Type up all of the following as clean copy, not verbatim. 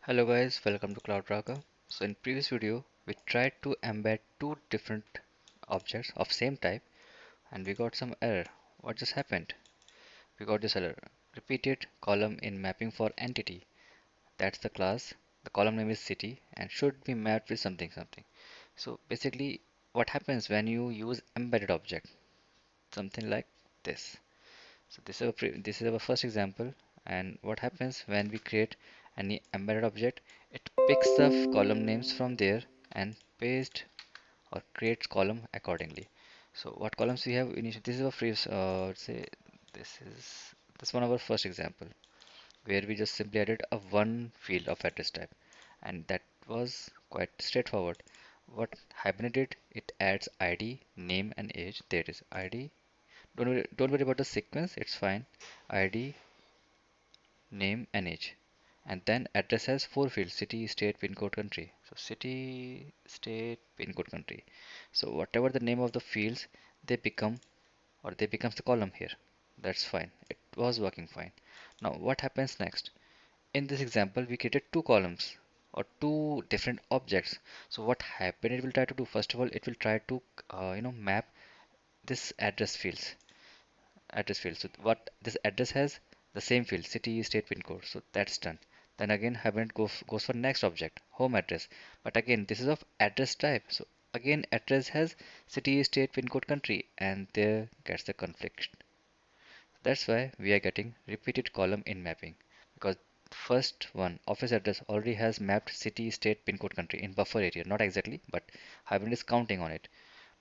Hello guys, welcome to CloudRaga. So in previous video, we tried to embed two different objects of same type and we got some error. What just happened? We got this error. Repeated column in mapping for entity. That's the class. The column name is city and should be mapped with something something. So basically what happens when you use embedded object? Something like this. So this is our first example, and what happens when we create any embedded object, it picks the column names from there and paste or creates column accordingly. So what columns we have initially, this is our first, say this one our first example where we just simply added a one field of address type, and that was quite straightforward. What Hibernate did, it adds ID, name and age. There it is, ID. Don't worry about the sequence, it's fine. ID, name, and age. And then address has four fields: city, state, pin code, country. So city, state, pin code, country. So whatever the name of the fields, they become or they becomes the column here. That's fine. It was working fine. Now what happens next? In this example, we created two columns or two different objects. So what happened? It will try to do, first of all, it will try to map this address field. So what this address has, the same field, city, state, pin code. So that's done. Then again Hibernate goes for next object, home address. But again this is of address type. So again address has city, state, pin code, country, and there gets the conflict. That's why we are getting repeated column in mapping, because first one office address already has mapped city, state, pin code, country in buffer area. Not exactly, but Hibernate is counting on it.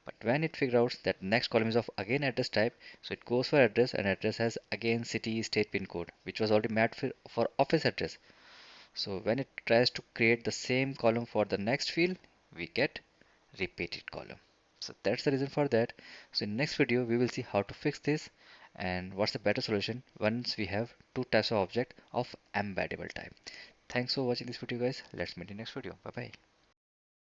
But when it figures out that next column is of again address type, so it goes for address, and address has again city, state, pin code, which was already mapped for office address. So when it tries to create the same column for the next field, we get repeated column. So that's the reason for that. So in next video, we will see how to fix this and what's the better solution once we have two types of object of embeddable type. Thanks for watching this video guys. Let's meet in next video. Bye bye.